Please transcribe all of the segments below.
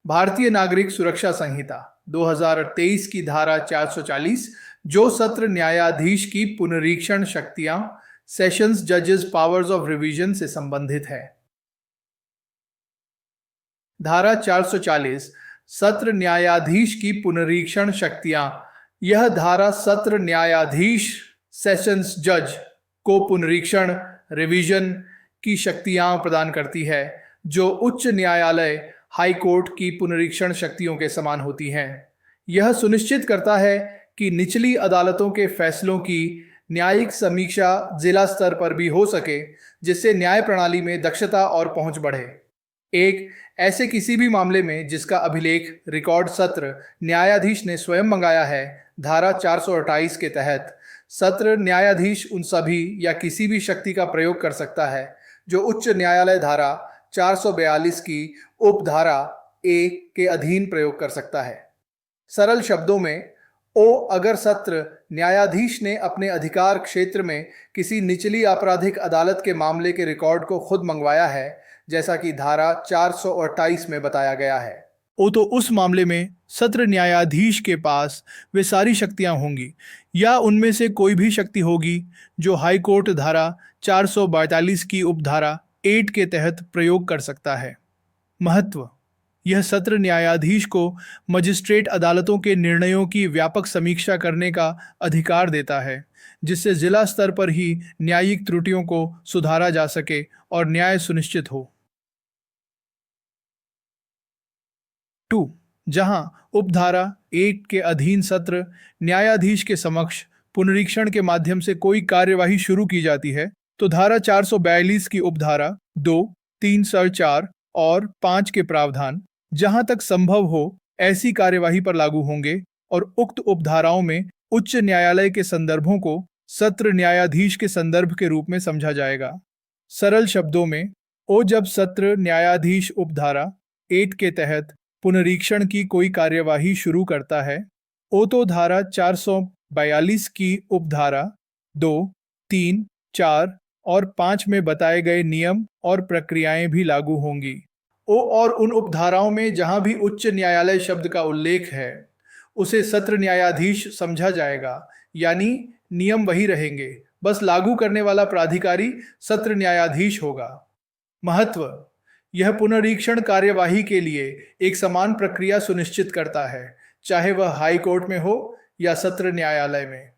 भारतीय नागरिक सुरक्षा संहिता 2023 की धारा 440 जो सत्र न्यायाधीश की पुनरीक्षण शक्तियां सेशंस जजेस पावर्स ऑफ रिवीजन से संबंधित है। धारा 440 सत्र न्यायाधीश की पुनरीक्षण शक्तियां। यह धारा सत्र न्यायाधीश सेशंस जज को पुनरीक्षण रिवीजन की शक्तियां प्रदान करती है, जो उच्च न्यायालय हाई कोर्ट की पुनरीक्षण शक्तियों के समान होती हैं। यह सुनिश्चित करता है कि निचली अदालतों के फैसलों की न्यायिक समीक्षा जिला स्तर पर भी हो सके, जिससे न्याय प्रणाली में दक्षता और पहुंच बढ़े। एक ऐसे किसी भी मामले में जिसका अभिलेख रिकॉर्ड सत्र न्यायाधीश ने स्वयं मंगाया है, धारा 428 के तहत सत्र न्यायाधीश उन सभी या किसी भी शक्ति का प्रयोग कर सकता है जो उच्च न्यायालय धारा 442 की उपधारा ए के अधीन प्रयोग कर सकता है। सरल शब्दों में, अगर सत्र न्यायाधीश ने अपने अधिकार क्षेत्र में किसी निचली आपराधिक अदालत के मामले के रिकॉर्ड को खुद मंगवाया है, जैसा कि धारा 428 में बताया गया है, तो उस मामले में सत्र न्यायाधीश के पास वे सारी शक्तियां होंगी या उनमें से कोई भी शक्ति होगी जो हाई कोर्ट धारा 442 की उपधारा 8 के तहत प्रयोग कर सकता है। महत्व: यह सत्र न्यायाधीश को मजिस्ट्रेट अदालतों के निर्णयों की व्यापक समीक्षा करने का अधिकार देता है, जिससे जिला स्तर पर ही न्यायिक त्रुटियों को सुधारा जा सके और न्याय सुनिश्चित हो। 2. जहां उपधारा 8 के अधीन सत्र न्यायाधीश के समक्ष पुनरीक्षण के माध्यम से कोई कार्यवाही शुरू की जाती है, तो धारा 442 की उपधारा 2, 3, 4 और 5 के प्रावधान जहां तक संभव हो ऐसी कार्यवाही पर लागू होंगे और उक्त उपधाराओं में उच्च न्यायालय के संदर्भों को सत्र न्यायाधीश के संदर्भ के रूप में समझा जाएगा। सरल शब्दों में, जब सत्र न्यायाधीश उपधारा 8 के तहत पुनरीक्षण की कोई कार्यवाही शुरू करता है, तो धारा 442 की उपधारा 2, 3, 4 और 5 में बताए गए नियम और प्रक्रियाएं भी लागू होंगी। और उन उपधाराओं में जहां भी उच्च न्यायालय शब्द का उल्लेख है, उसे सत्र न्यायाधीश समझा जाएगा, यानी नियम वही रहेंगे, बस लागू करने वाला प्राधिकारी सत्र न्यायाधीश होगा। महत्व: यह पुनरीक्षण कार्यवाही के लिए एक समान प्रक्रिया सुनिश्चित करता है, चाहे वह हाई कोर्ट में हो या सत्र न्यायालय में।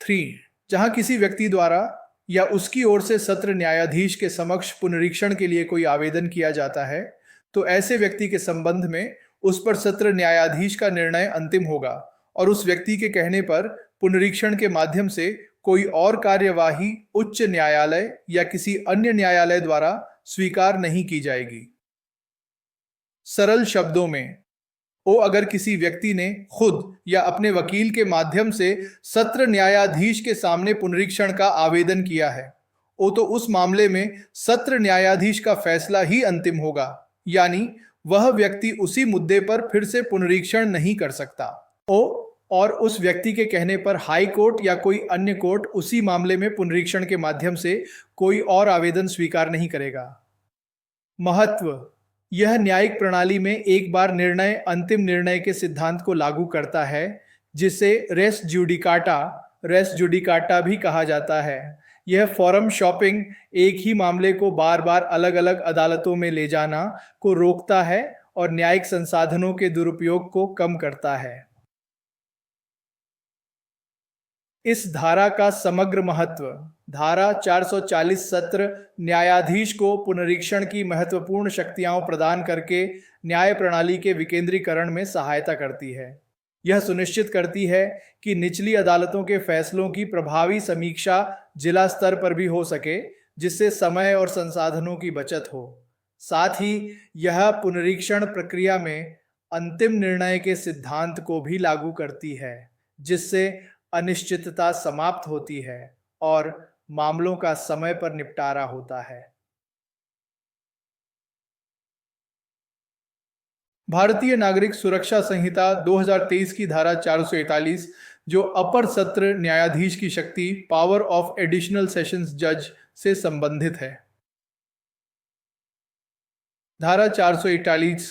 3. जहां किसी व्यक्ति द्वारा या उसकी ओर से सत्र न्यायाधीश के समक्ष पुनरीक्षण के लिए कोई आवेदन किया जाता है, तो ऐसे व्यक्ति के संबंध में उस पर सत्र न्यायाधीश का निर्णय अंतिम होगा और उस व्यक्ति के कहने पर पुनरीक्षण के माध्यम से कोई और कार्यवाही उच्च न्यायालय या किसी अन्य न्यायालय द्वारा स्वीकार नहीं की जाएगी। सरल शब्दों में, अगर किसी व्यक्ति ने खुद या अपने वकील के माध्यम से सत्र न्यायाधीश के सामने पुनरीक्षण का आवेदन किया है, तो उस मामले में सत्र न्यायाधीश का फैसला ही अंतिम होगा, यानी वह व्यक्ति उसी मुद्दे पर फिर से पुनरीक्षण नहीं कर सकता। और उस व्यक्ति के कहने पर हाई कोर्ट या कोई अन्य कोर्ट उसी मामले में पुनरीक्षण के माध्यम से कोई और आवेदन स्वीकार नहीं करेगा। महत्व: यह न्यायिक प्रणाली में एक बार निर्णय अंतिम निर्णय के सिद्धांत को लागू करता है, जिसे रेस जुडिकाटा भी कहा जाता है। यह फॉरम शॉपिंग, एक ही मामले को बार बार अलग अलग अदालतों में ले जाना को रोकता है और न्यायिक संसाधनों के दुरुपयोग को कम करता है। इस धारा का समग्र महत्व: धारा 440 सत्र न्यायाधीश को पुनरीक्षण की महत्वपूर्ण शक्तियां प्रदान करके न्याय प्रणाली के विकेंद्रीकरण में सहायता करती है। यह सुनिश्चित करती है कि निचली अदालतों के फैसलों की प्रभावी समीक्षा जिला स्तर पर भी हो सके, जिससे समय और संसाधनों की बचत हो। साथ ही यह पुनरीक्षण प्रक्रिया में अंतिम निर्णय के सिद्धांत को भी लागू करती है, जिससे अनिश्चितता समाप्त होती है और मामलों का समय पर निपटारा होता है। भारतीय नागरिक सुरक्षा संहिता 2023 की धारा 441 जो अपर सत्र न्यायाधीश की शक्ति पावर ऑफ एडिशनल सेशंस जज से संबंधित है। धारा 441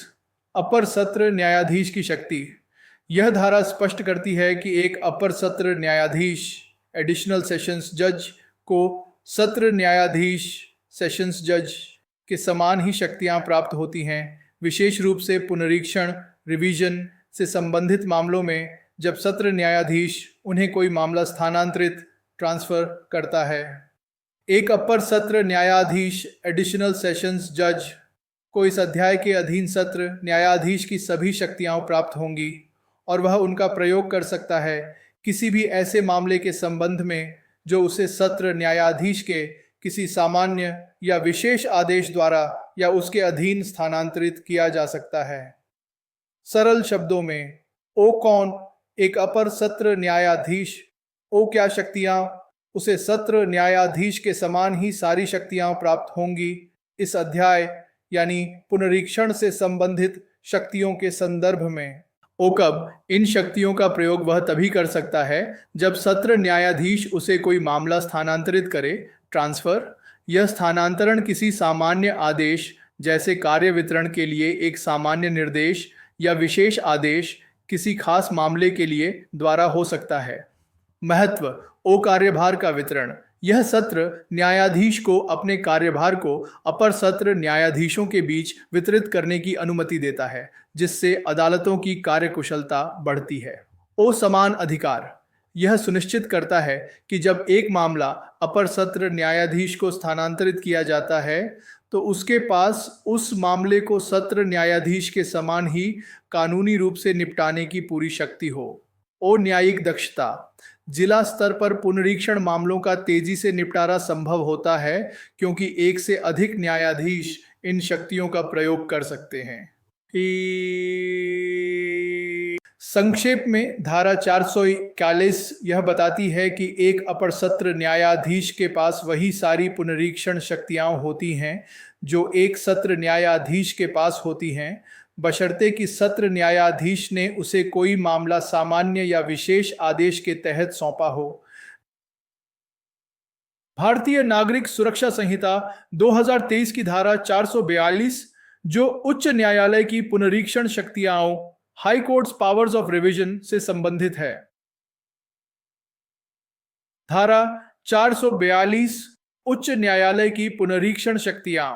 अपर सत्र न्यायाधीश की शक्ति। यह धारा स्पष्ट करती है कि एक अपर सत्र न्यायाधीश एडिशनल सेशंस जज को सत्र न्यायाधीश सेशंस जज के समान ही शक्तियां प्राप्त होती हैं, विशेष रूप से पुनरीक्षण रिवीजन से संबंधित मामलों में जब सत्र न्यायाधीश उन्हें कोई मामला स्थानांतरित ट्रांसफर करता है। एक अपर सत्र न्यायाधीश एडिशनल सेशंस जज को इस अध्याय के अधीन सत्र न्यायाधीश की सभी शक्तियां प्राप्त होंगी और वह उनका प्रयोग कर सकता है किसी भी ऐसे मामले के संबंध में जो उसे सत्र न्यायाधीश के किसी सामान्य या विशेष आदेश द्वारा या उसके अधीन स्थानांतरित किया जा सकता है। सरल शब्दों में, ओ कौन एक अपर सत्र न्यायाधीश, ओ क्या शक्तियां उसे सत्र न्यायाधीश के समान ही सारी शक्तियां प्राप्त होंगी इस अध्याय यानी पुनरीक्षण से संबंधित शक्तियों के संदर्भ में। ओ कब इन शक्तियों का प्रयोग वह तभी कर सकता है जब सत्र न्यायाधीश उसे कोई मामला स्थानांतरित करे ट्रांसफर। यह स्थानांतरण किसी सामान्य आदेश जैसे कार्य वितरण के लिए एक सामान्य निर्देश या विशेष आदेश किसी खास मामले के लिए द्वारा हो सकता है। महत्व, ओ कार्यभार का वितरण। यह सत्र न्यायाधीश को अपने कार्यभार को अपर सत्र न्यायाधीशों के बीच वितरित करने की अनुमति देता है, जिससे अदालतों की कार्यकुशलता बढ़ती है। ओ समान अधिकार। यह सुनिश्चित करता है कि जब एक मामला अपर सत्र न्यायाधीश को स्थानांतरित किया जाता है तो उसके पास उस मामले को सत्र न्यायाधीश के समान ही कानूनी रूप से निपटाने की पूरी शक्ति हो। ओ न्यायिक दक्षता। जिला स्तर पर पुनरीक्षण मामलों का तेजी से निपटारा संभव होता है क्योंकि एक से अधिक न्यायाधीश इन शक्तियों का प्रयोग कर सकते हैं। संक्षेप में, धारा 441 यह बताती है कि एक अपर सत्र न्यायाधीश के पास वही सारी पुनरीक्षण शक्तियां होती हैं जो एक सत्र न्यायाधीश के पास होती हैं, बशर्ते कि सत्र न्यायाधीश ने उसे कोई मामला सामान्य या विशेष आदेश के तहत सौंपा हो। भारतीय नागरिक सुरक्षा संहिता 2023 की धारा 442 जो उच्च न्यायालय की पुनरीक्षण शक्तियां high courts powers of revision से संबंधित है। धारा 442 उच्च न्यायालय की पुनरीक्षण शक्तियां।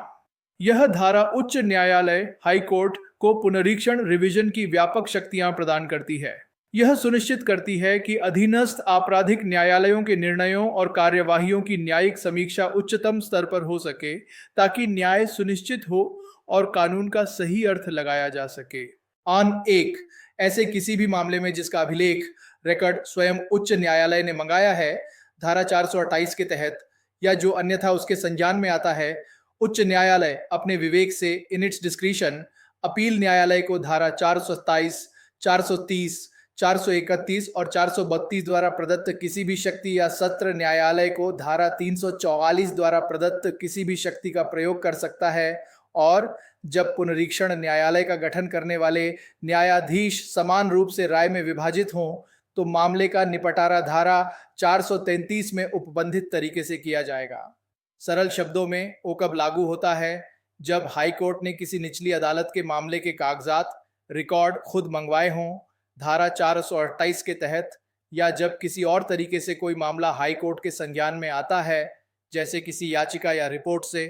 यह धारा उच्च न्यायालय हाई कोर्ट को पुनरीक्षण रिवीजन की व्यापक शक्तियां प्रदान करती है। यह सुनिश्चित करती है कि अधीनस्थ आपराधिक न्यायालयों के निर्णयों और कार्यवाहियों की न्यायिक समीक्षा उच्चतम स्तर पर हो सके ताकि न्याय सुनिश्चित हो और कानून का सही अर्थ लगाया जा सके। आन 1 ऐसे किसी भी मामले में जिसका अभिलेख रिकॉर्ड स्वयं उच्च न्यायालय ने मंगाया है धारा 428 के तहत या जो अन्यथा उसके संज्ञान में आता है, उच्च न्यायालय अपने विवेक से इन इट्स डिस्क्रिशन अपील न्यायालय को धारा 427, 430, 431 और 432 द्वारा प्रदत्त किसी भी शक्ति या सत्र न्यायालय को धारा 344 द्वारा प्रदत्त किसी भी शक्ति का प्रयोग कर सकता है। और जब पुनरीक्षण न्यायालय का गठन करने वाले न्यायाधीश समान रूप से राय में विभाजित हों तो मामले का निपटारा धारा 433 में उपबंधित तरीके से किया जाएगा। सरल शब्दों में, ओ कब लागू होता है जब हाई कोर्ट ने किसी निचली अदालत के मामले के कागजात रिकॉर्ड खुद मंगवाए हों धारा 428 के तहत, या जब किसी और तरीके से कोई मामला हाई कोर्ट के संज्ञान में आता है जैसे किसी याचिका या रिपोर्ट से।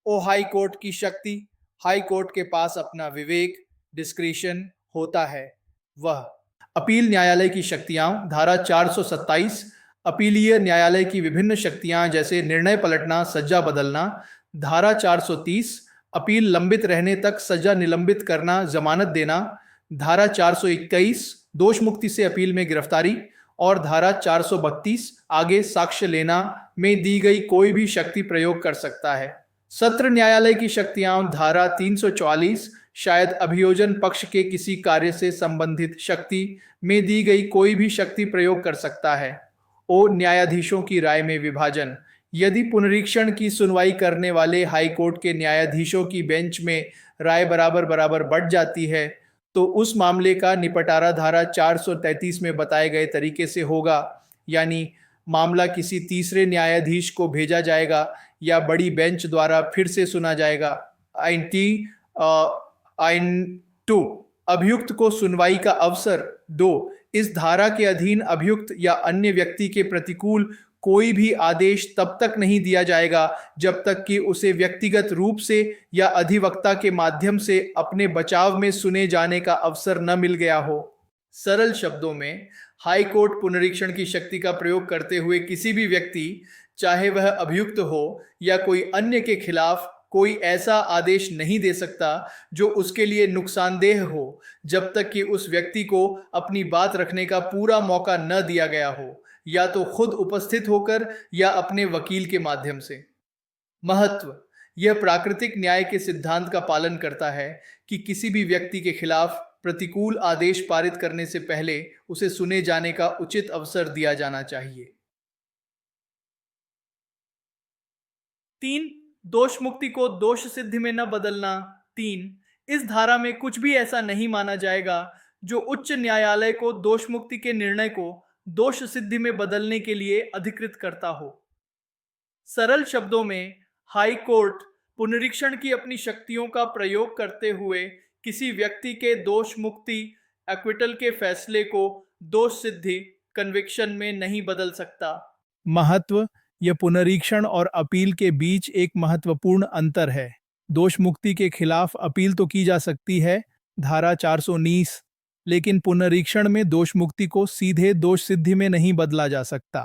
ओ हाई कोर्ट की शक्ति। हाई कोर्ट के पास अपना विवेक डिस्क्रिशन होता है। वह अपील न्यायालय की शक्तियां धारा 427 अपीलीय न्यायालय की विभिन्न शक्तियां जैसे निर्णय पलटना, सजा बदलना। धारा 430 अपील लंबित रहने तक सजा निलंबित करना, जमानत देना। धारा 421 दोष मुक्ति से अपील में गिरफ्तारी। और धारा 432 आगे साक्ष्य लेना में दी गई कोई भी शक्ति प्रयोग कर सकता है। सत्र न्यायालय की शक्तियां धारा 344 शायद अभियोजन पक्ष के किसी कार्य से संबंधित शक्ति में दी गई कोई भी शक्ति प्रयोग कर सकता है। ओ न्यायाधीशों की राय में विभाजन। यदि पुनरीक्षण की सुनवाई करने वाले हाई कोर्ट के न्यायाधीशों की बेंच में राय बराबर बराबर बढ़ जाती है तो उस मामले का निपटारा धारा 433 में बताए गए तरीके से होगा, यानी मामला किसी तीसरे न्यायाधीश को भेजा जाएगा या बड़ी बेंच द्वारा फिर से सुना जाएगा। आइन 2, अभियुक्त को सुनवाई का अवसर 2, इस धारा के अधीन अभियुक्त या अन्य व्यक्ति के प्रतिकूल कोई भी आदेश तब तक नहीं दिया जाएगा जब तक कि उसे व्यक्तिगत रूप से या अधिवक्ता के माध्यम से अपने बचाव में सुने जाने का अवसर न मिल गया हो। सरल शब्दों में, हाई कोर्ट पुनरीक्षण की शक्ति का प्रयोग करते हुए किसी भी व्यक्ति, चाहे वह अभियुक्त हो या कोई अन्य, के खिलाफ कोई ऐसा आदेश नहीं दे सकता जो उसके लिए नुकसानदेह हो जब तक कि उस व्यक्ति को अपनी बात रखने का पूरा मौका न दिया गया हो, या तो खुद उपस्थित होकर या अपने वकील के माध्यम से। महत्व: यह प्राकृतिक न्याय के सिद्धांत का पालन करता है कि किसी भी व्यक्ति के खिलाफ प्रतिकूल आदेश पारित करने से पहले उसे सुने जाने का उचित अवसर दिया जाना चाहिए। 3. दोष मुक्ति को दोष सिद्धि में न बदलना। 3. इस धारा में कुछ भी ऐसा नहीं माना जाएगा जो उच्च न्यायालय को दोष मुक्ति के निर्णय को दोष सिद्धि में बदलने के लिए अधिकृत करता हो। सरल शब्दों में, हाई कोर्ट पुनरीक्षण की अपनी शक्तियों का प्रयोग करते हुए किसी व्यक्ति के दोष मुक्ति एक्विटल के फैसले को दोष सिद्धि कन्विक्शन में नहीं बदल सकता। महत्व: यह पुनरीक्षण और अपील के बीच एक महत्वपूर्ण अंतर है। दोष मुक्ति के खिलाफ अपील तो की जा सकती है, धारा 419, लेकिन पुनरीक्षण में दोष मुक्ति को सीधे दोष सिद्धि में नहीं बदला जा सकता।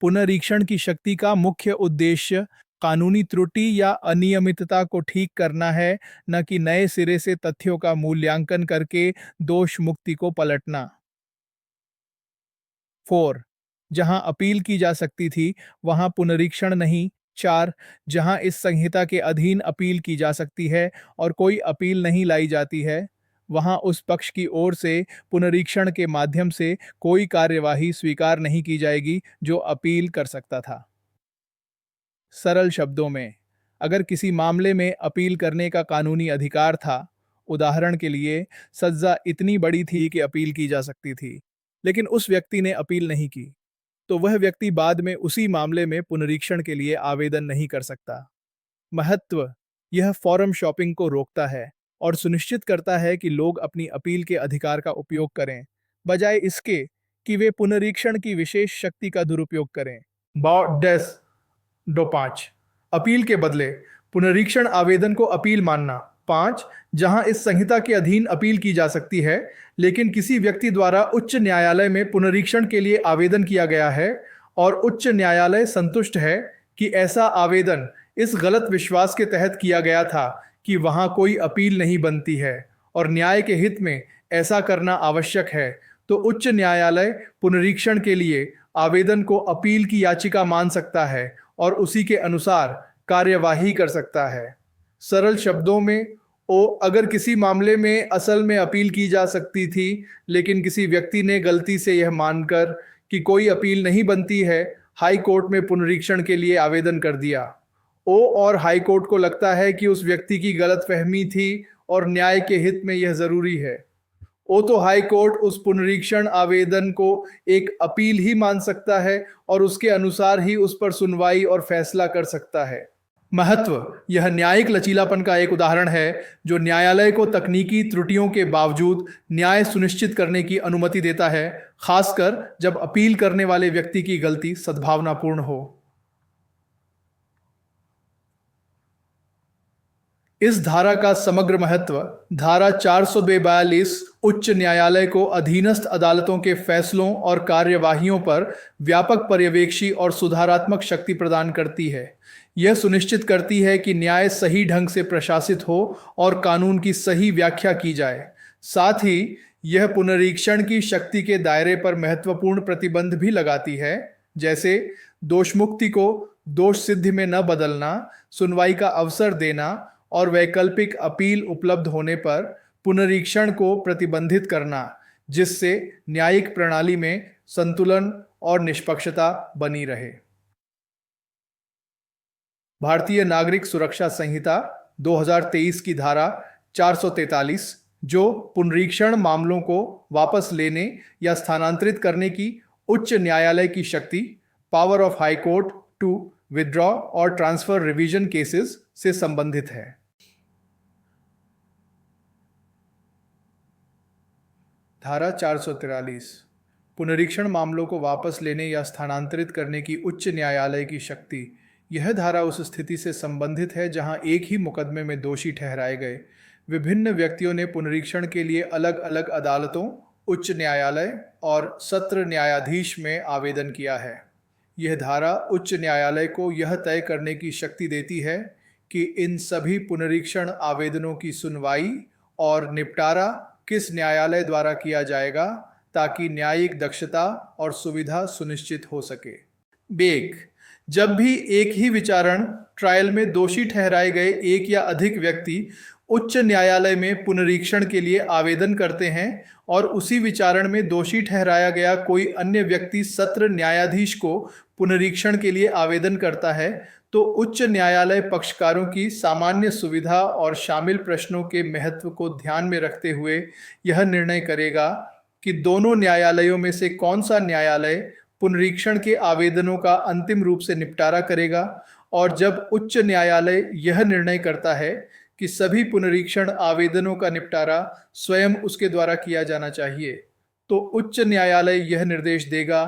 पुनरीक्षण की शक्ति का मुख्य उद्देश्य कानूनी त्रुटि या अनियमितता को ठीक करना है, न कि नए सिरे से तथ्यों का मूल्यांकन करके दोष मुक्ति को पलटना। 4. जहां अपील की जा सकती थी वहां पुनरीक्षण नहीं। 4. जहां इस संहिता के अधीन अपील की जा सकती है और कोई अपील नहीं लाई जाती है, वहां उस पक्ष की ओर से पुनरीक्षण के माध्यम से कोई कार्यवाही स्वीकार नहीं की जाएगी जो अपील कर सकता था। सरल शब्दों में, अगर किसी मामले में अपील करने का कानूनी अधिकार था, उदाहरण के लिए सजा इतनी बड़ी थी कि अपील की जा सकती थी, लेकिन उस व्यक्ति ने अपील नहीं की, तो वह व्यक्ति बाद में उसी मामले में पुनरीक्षण के लिए आवेदन नहीं कर सकता। महत्व: यह फॉरम शॉपिंग को रोकता है और सुनिश्चित करता है कि लोग अपनी अपील के अधिकार का उपयोग करें, बजाय इसके कि वे पुनरीक्षण की विशेष शक्ति का दुरुपयोग करें। डेस 2.5, अपील के बदले पुनरीक्षण आवेदन को अपील मानना। 5. जहां इस संहिता के अधीन अपील की जा सकती है, लेकिन किसी व्यक्ति द्वारा उच्च न्यायालय में पुनरीक्षण के लिए आवेदन किया गया है और उच्च न्यायालय संतुष्ट है कि ऐसा आवेदन इस गलत विश्वास के तहत किया गया था कि वहां कोई अपील नहीं बनती है और न्याय के हित में ऐसा करना आवश्यक है, तो उच्च न्यायालय पुनरीक्षण के लिए आवेदन को अपील की याचिका मान सकता है और उसी के अनुसार कार्यवाही कर सकता है। सरल शब्दों में, अगर किसी मामले में असल में अपील की जा सकती थी, लेकिन किसी व्यक्ति ने गलती से यह मानकर कि कोई अपील नहीं बनती है, हाई कोर्ट में पुनरीक्षण के लिए आवेदन कर दिया। और हाई कोर्ट को लगता है कि उस व्यक्ति की गलतफहमी थी और न्याय के हित में यह जरूरी है, तो हाई कोर्ट उस पुनरीक्षण आवेदन को एक अपील ही मान सकता है और उसके अनुसार ही उस पर सुनवाई और फैसला कर सकता है। महत्व: यह न्यायिक लचीलापन का एक उदाहरण है जो न्यायालय को तकनीकी त्रुटियों के बावजूद न्याय सुनिश्चित करने की अनुमति देता है, खासकर जब अपील करने वाले व्यक्ति की गलती सद्भावनापूर्ण हो। इस धारा का समग्र महत्व धारा 442 उच्च न्यायालय को अधीनस्थ अदालतों के फैसलों और कार्यवाहियों पर व्यापक पर्यवेक्षी और सुधारात्मक शक्ति प्रदान करती है। यह सुनिश्चित करती है कि न्याय सही ढंग से प्रशासित हो और कानून की सही व्याख्या की जाए। साथ ही यह पुनरीक्षण की शक्ति के दायरे पर महत्वपूर्ण प्रतिबंध भी लगाती है, जैसे दोषमुक्ति को दोष सिद्धि में न बदलना, सुनवाई का अवसर देना और वैकल्पिक अपील उपलब्ध होने पर पुनरीक्षण को प्रतिबंधित करना, जिससे न्यायिक प्रणाली में संतुलन और निष्पक्षता बनी रहे। भारतीय नागरिक सुरक्षा संहिता 2023 की धारा 443, जो पुनरीक्षण मामलों को वापस लेने या स्थानांतरित करने की उच्च न्यायालय की शक्ति, power of high court to withdraw और ट्रांसफर रिवीजन केसेस से संबंधित है। धारा 443 पुनरीक्षण मामलों को वापस लेने या स्थानांतरित करने की उच्च न्यायालय की शक्ति। यह धारा उस स्थिति से संबंधित है जहां एक ही मुकदमे में दोषी ठहराए गए विभिन्न व्यक्तियों ने पुनरीक्षण के लिए अलग अलग अदालतों, उच्च न्यायालय और सत्र न्यायाधीश में आवेदन किया है। यह धारा उच्च न्यायालय को यह तय करने की शक्ति देती है कि इन सभी पुनरीक्षण आवेदनों की सुनवाई और निपटारा किस न्यायालय द्वारा किया जाएगा ताकि न्यायिक दक्षता और सुविधा सुनिश्चित हो सके। बेक जब भी एक ही विचारण ट्रायल में दोषी ठहराए गए एक या अधिक व्यक्ति उच्च न्यायालय में पुनरीक्षण के लिए आवेदन करते हैं और उसी विचारण में दोषी ठहराया गया कोई अन्य व्यक्ति सत्र न्यायाधीश को पुनरीक्षण के लिए आवेदन करता है, तो उच्च न्यायालय पक्षकारों की सामान्य सुविधा और शामिल प्रश्नों के महत्व को ध्यान में रखते हुए यह निर्णय करेगा कि दोनों न्यायालयों में से कौन सा न्यायालय पुनरीक्षण के आवेदनों का अंतिम रूप से निपटारा करेगा। और जब उच्च न्यायालय यह निर्णय करता है कि सभी पुनरीक्षण आवेदनों का निपटारा स्वयं उसके द्वारा किया जाना चाहिए, तो उच्च न्यायालय यह निर्देश देगा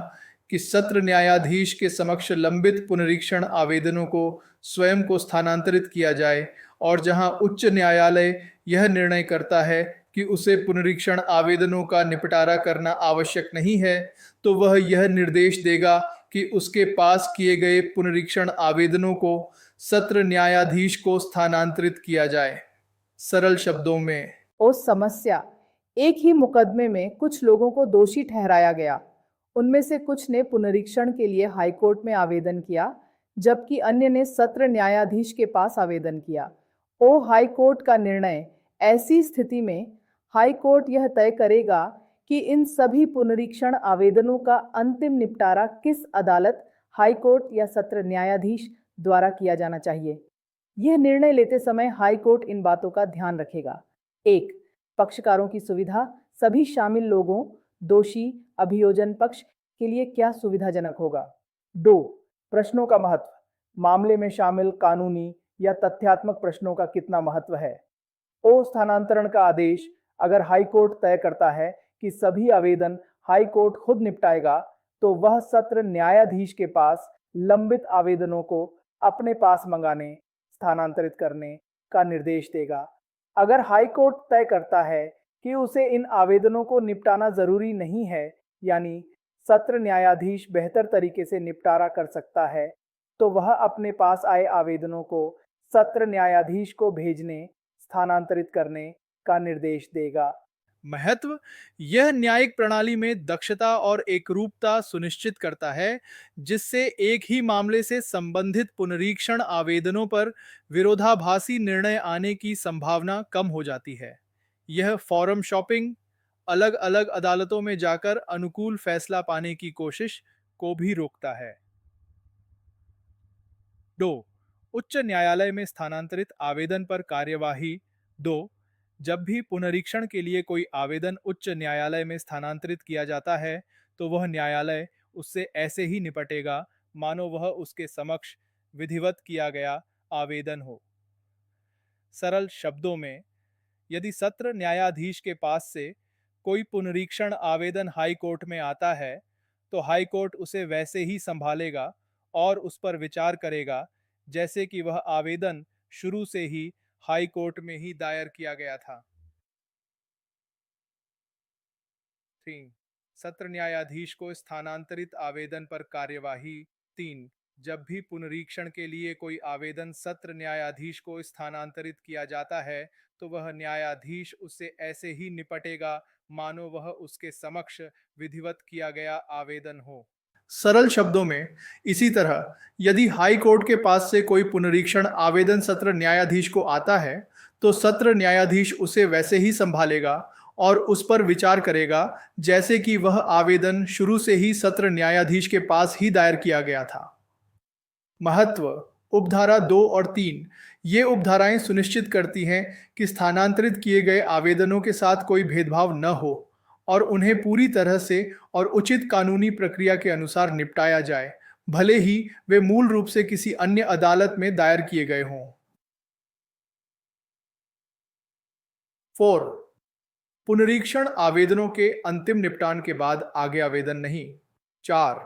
कि सत्र न्यायाधीश के समक्ष लंबित पुनरीक्षण आवेदनों को स्वयं को स्थानांतरित किया जाए। और जहां उच्च न्यायालय यह निर्णय करता है कि उसे पुनरीक्षण आवेदनों का निपटारा करना आवश्यक नहीं है, तो वह यह निर्देश देगा कि उसके पास किए गए पुनरीक्षण आवेदनों को सत्र न्यायाधीश को स्थानांतरित किया जाए। सरल शब्दों में, उस समस्या एक ही मुकदमे में कुछ लोगों को दोषी ठहराया गया। उनमें से कुछ ने पुनरीक्षण के लिए हाईकोर्ट में आवेदन किया, जबकि अन्य ने सत्र न्यायाधीश के पास आवेदन किया। ओ हाईकोर्ट का निर्णय। ऐसी स्थिति में हाईकोर्ट यह तय करेगा कि इन सभी पुनरीक्षण आवेदनों का अंतिम निपटारा किस अदालत, हाईकोर्ट या सत्र न्यायाधीश द्वारा किया जाना चाहिए। यह निर्णय लेते समय हाईकोर्ट इन बातों का ध्यान रखेगा। 1. पक्षकारों की सुविधा। सभी शामिल लोगों, दोषी, अभियोजन पक्ष के लिए क्या सुविधाजनक होगा। 2. प्रश्नों का महत्व। मामले में शामिल कानूनी या तथ्यात्मक प्रश्नों का कितना महत्व है। ओ स्थानांतरण का आदेश। अगर हाईकोर्ट तय करता है कि सभी आवेदन हाईकोर्ट खुद निपटाएगा, तो वह सत्र न्यायाधीश के पास लंबित आवेदनों को अपने पास मंगाने, स्थानांतरित करने का निर्देश देगा। अगर हाईकोर्ट तय करता है कि उसे इन आवेदनों को निपटाना जरूरी नहीं है, यानी सत्र न्यायाधीश बेहतर तरीके से निपटारा कर सकता है, तो वह अपने पास आए आवेदनों को सत्र न्यायाधीश को भेजने, स्थानांतरित करने का निर्देश देगा। महत्व। यह न्यायिक प्रणाली में दक्षता और एकरूपता सुनिश्चित करता है, जिससे एक ही मामले से संबंधित पुनरीक्षण आवेदनों पर विरोधाभासी निर्णय आने की संभावना कम हो जाती है। यह फॉरम शॉपिंग, अलग अलग अदालतों में जाकर अनुकूल फैसला पाने की कोशिश को भी रोकता है। 2. उच्च न्यायालय में स्थानांतरित आवेदन पर कार्यवाही। 2. जब भी पुनरीक्षण के लिए कोई आवेदन उच्च न्यायालय में स्थानांतरित किया जाता है, तो वह न्यायालय उससे ऐसे ही निपटेगा मानो वह उसके समक्ष विधिवत किया गया आवेदन हो। सरल शब्दों में, यदि सत्र न्यायाधीश के पास से कोई पुनरीक्षण आवेदन हाई कोर्ट में आता है, तो हाई कोर्ट उसे वैसे ही संभालेगा और उस पर विचार करेगा जैसे कि वह आवेदन शुरू से ही हाई कोर्ट में ही दायर किया गया था। 3. सत्र न्यायाधीश को स्थानांतरित आवेदन पर कार्यवाही। 3. जब भी पुनरीक्षण के लिए कोई आवेदन सत्र न्यायाधीश को स्थानांतरित किया जाता है, तो वह न्यायाधीश उससे ऐसे ही निपटेगा मानो वह उसके समक्ष विधिवत किया गया आवेदन हो। सरल शब्दों में, इसी तरह यदि हाई कोर्ट के पास से कोई पुनरीक्षण आवेदन सत्र न्यायाधीश को आता है, तो सत्र न्यायाधीश उसे वैसे ही संभालेगा और उस पर विचार करेगा जैसे कि वह आवेदन शुरू से ही सत्र न्यायाधीश के पास ही दायर किया गया था। महत्व। उपधारा 2 और 3 ये उपधाराएं सुनिश्चित करती हैं कि स्थानांतरित किए गए आवेदनों के साथ कोई भेदभाव न हो और उन्हें पूरी तरह से और उचित कानूनी प्रक्रिया के अनुसार निपटाया जाए, भले ही वे मूल रूप से किसी अन्य अदालत में दायर किए गए हों। 4. पुनरीक्षण आवेदनों के अंतिम निपटान के बाद आगे आवेदन नहीं। 4,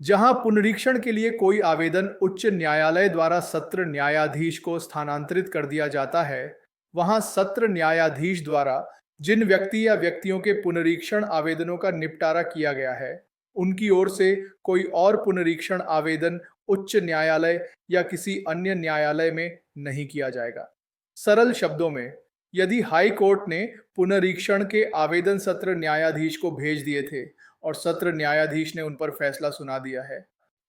जहां पुनरीक्षण के लिए कोई आवेदन उच्च न्यायालय द्वारा सत्र न्यायाधीश को स्थानांतरित कर दिया जाता है, वहां सत्र न्यायाधीश द्वारा जिन व्यक्ति या व्यक्तियों के पुनरीक्षण आवेदनों का निपटारा किया गया है, उनकी ओर से कोई और पुनरीक्षण आवेदन उच्च न्यायालय या किसी अन्य न्यायालय में नहीं किया जाएगा। सरल शब्दों में, यदि हाई कोर्ट ने पुनरीक्षण के आवेदन सत्र न्यायाधीश को भेज दिए थे और सत्र न्यायाधीश ने उन पर फैसला सुना दिया है,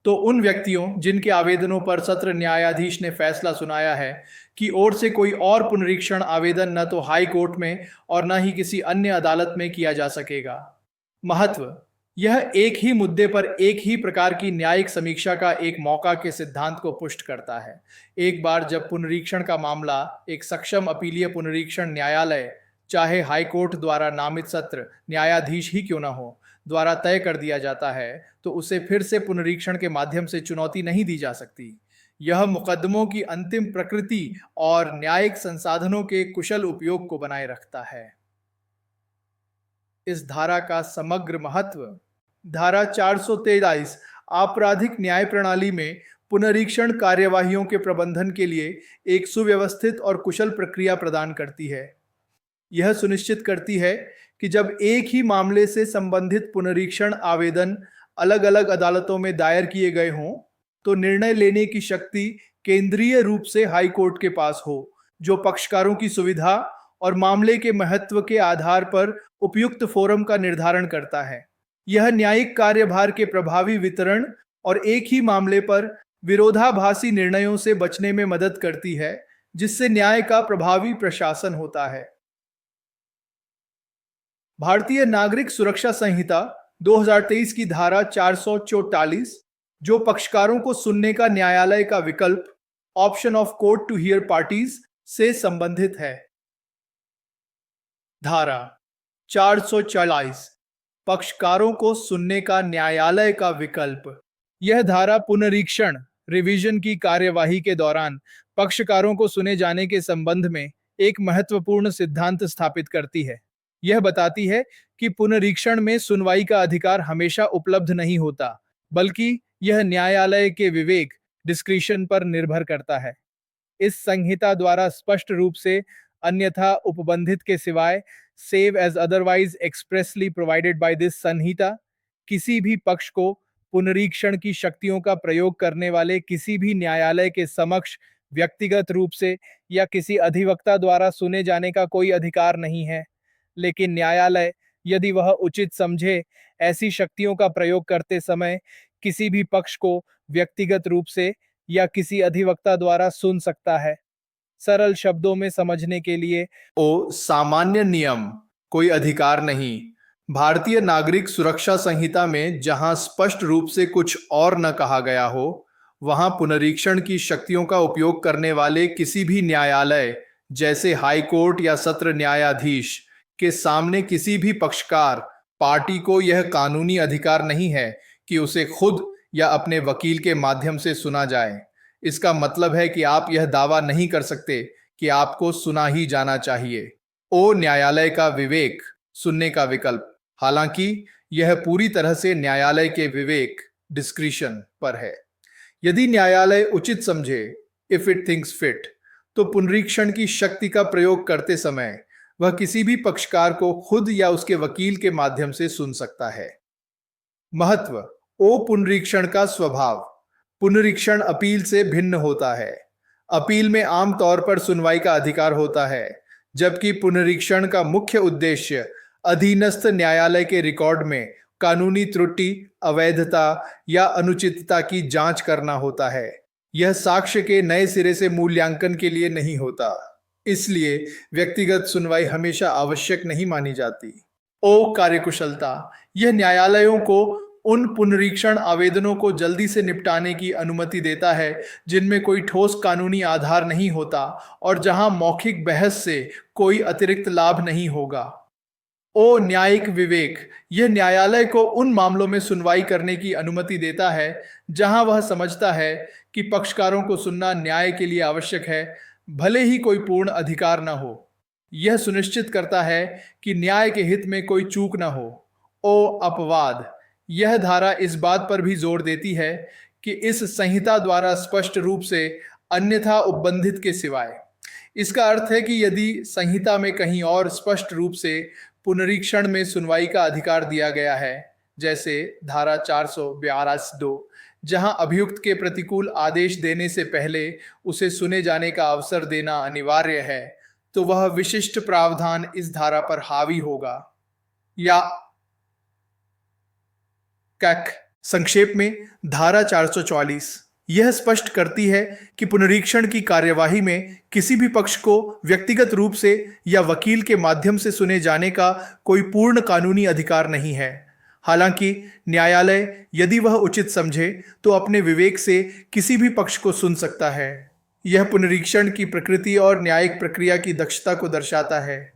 तो उन व्यक्तियों जिनके आवेदनों पर सत्र न्यायाधीश ने फैसला सुनाया है की ओर से कोई और पुनरीक्षण आवेदन न तो हाई कोर्ट में और न ही किसी अन्य अदालत में किया जा सकेगा। महत्व, यह एक ही मुद्दे पर एक ही प्रकार की न्यायिक समीक्षा का एक मौका के सिद्धांत को पुष्ट करता है। एक बार जब पुनरीक्षण का मामला एक सक्षम अपीलीय पुनरीक्षण न्यायालय, चाहे हाई कोर्ट द्वारा नामित सत्र न्यायाधीश ही क्यों न हो, द्वारा तय कर दिया जाता है, तो उसे फिर से पुनरीक्षण के माध्यम से चुनौती नहीं दी जा सकती। यह मुकदमों की अंतिम प्रकृति और न्यायिक संसाधनों के कुशल उपयोग को बनाए रखता है। इस धारा का समग्र महत्व। धारा 443 आपराधिक न्याय प्रणाली में पुनरीक्षण कार्यवाहियों के प्रबंधन के लिए एक सुव्यवस्थित और कुशल प्रक्रिया प्रदान करती है। यह सुनिश्चित करती है कि जब एक ही मामले से संबंधित पुनरीक्षण आवेदन अलग अलग अदालतों में दायर किए गए हों, तो निर्णय लेने की शक्ति केंद्रीय रूप से हाई कोर्ट के पास हो, जो पक्षकारों की सुविधा और मामले के महत्व के आधार पर उपयुक्त फोरम का निर्धारण करता है। यह न्यायिक कार्यभार के प्रभावी वितरण और एक ही मामले पर विरोधाभासी निर्णयों से बचने में मदद करती है, जिससे न्याय का प्रभावी प्रशासन होता है। भारतीय नागरिक सुरक्षा संहिता 2023 की धारा 444, जो पक्षकारों को सुनने का न्यायालय का विकल्प, option of court to hear parties, से संबंधित है। धारा 444, पक्षकारों को सुनने का न्यायालय का विकल्प। यह धारा पुनरीक्षण रिवीजन की कार्यवाही के दौरान पक्षकारों को सुने जाने के संबंध में एक महत्वपूर्ण सिद्धांत स्थापित करती है। यह बताती है कि पुनरीक्षण में सुनवाई का अधिकार हमेशा उपलब्ध नहीं होता, बल्कि यह न्यायालय के विवेक डिस्क्रिशन पर निर्भर करता है। इस संहिता द्वारा स्पष्ट रूप से अन्यथा उपबंधित के सिवाय, save as otherwise expressly provided by this संहिता, किसी भी पक्ष को पुनरीक्षण की शक्तियों का प्रयोग करने वाले किसी भी न्यायालय के समक्ष व्यक्तिगत रूप से या किसी अधिवक्ता द्वारा सुने जाने का कोई अधिकार नहीं है। लेकिन न्यायालय, यदि वह उचित समझे, ऐसी शक्तियों का प्रयोग करते समय किसी भी पक्ष को व्यक्तिगत रूप से या किसी अधिवक्ता द्वारा सुन सकता है। सरल शब्दों में समझने के लिए, सामान्य नियम, कोई अधिकार नहीं। भारतीय नागरिक सुरक्षा संहिता में जहां स्पष्ट रूप से कुछ और न कहा गया हो, वहां पुनरीक्षण की शक्तियों का उपयोग करने वाले किसी भी न्यायालय, जैसे हाई कोर्ट या सत्र न्यायाधीश, के सामने किसी भी पक्षकार पार्टी को यह कानूनी अधिकार नहीं है कि उसे खुद या अपने वकील के माध्यम से सुना जाए। इसका मतलब है कि आप यह दावा नहीं कर सकते कि आपको सुना ही जाना चाहिए। न्यायालय का विवेक, सुनने का विकल्प। हालांकि यह पूरी तरह से न्यायालय के विवेक डिस्क्रिशन पर है। यदि न्यायालय उचित समझे, इफ इट थिंक्स फिट, तो पुनरीक्षण की शक्ति का प्रयोग करते समय वह किसी भी पक्षकार को खुद या उसके वकील के माध्यम से सुन सकता है। महत्व। पुनरीक्षण का स्वभाव। पुनरीक्षण अपील से भिन्न होता है। अपील में आमतौर पर सुनवाई का अधिकार होता है, जबकि पुनरीक्षण का मुख्य उद्देश्य अधीनस्थ न्यायालय के रिकॉर्ड में कानूनी त्रुटि, अवैधता या अनुचितता की जांच करना होता है। यह साक्ष्य के नए सिरे से मूल्यांकन के लिए नहीं होता, इसलिए व्यक्तिगत सुनवाई हमेशा आवश्यक नहीं मानी जाती। कार्यकुशलता। यह न्यायालयों को उन पुनरीक्षण आवेदनों को जल्दी से निपटाने की अनुमति देता है जिनमें कोई ठोस कानूनी आधार नहीं होता और जहां मौखिक बहस से कोई अतिरिक्त लाभ नहीं होगा। न्यायिक विवेक। यह न्यायालय को उन मामलों में सुनवाई करने की अनुमति देता है जहां वह समझता है कि पक्षकारों को सुनना न्याय के लिए आवश्यक है, भले ही कोई पूर्ण अधिकार न हो। यह सुनिश्चित करता है कि न्याय के हित में कोई चूक न हो। ओ अपवाद, यह धारा इस बात पर भी जोर देती है कि इस संहिता द्वारा स्पष्ट रूप से अन्यथा उपबंधित के सिवाय। इसका अर्थ है कि यदि संहिता में कहीं और स्पष्ट रूप से पुनरीक्षण में सुनवाई का अधिकार दिया गया है, जैसे धारा 442(2), जहां अभियुक्त के प्रतिकूल आदेश देने से पहले उसे सुने जाने का अवसर देना अनिवार्य है, तो वह विशिष्ट प्रावधान इस धारा पर हावी होगा। या कैक संक्षेप में, धारा 444 यह स्पष्ट करती है कि पुनरीक्षण की कार्यवाही में किसी भी पक्ष को व्यक्तिगत रूप से या वकील के माध्यम से सुने जाने का कोई पूर्ण कानूनी अधिकार नहीं है। हालांकि न्यायालय यदि वह उचित समझे तो अपने विवेक से किसी भी पक्ष को सुन सकता है। यह पुनरीक्षण की प्रकृति और न्यायिक प्रक्रिया की दक्षता को दर्शाता है।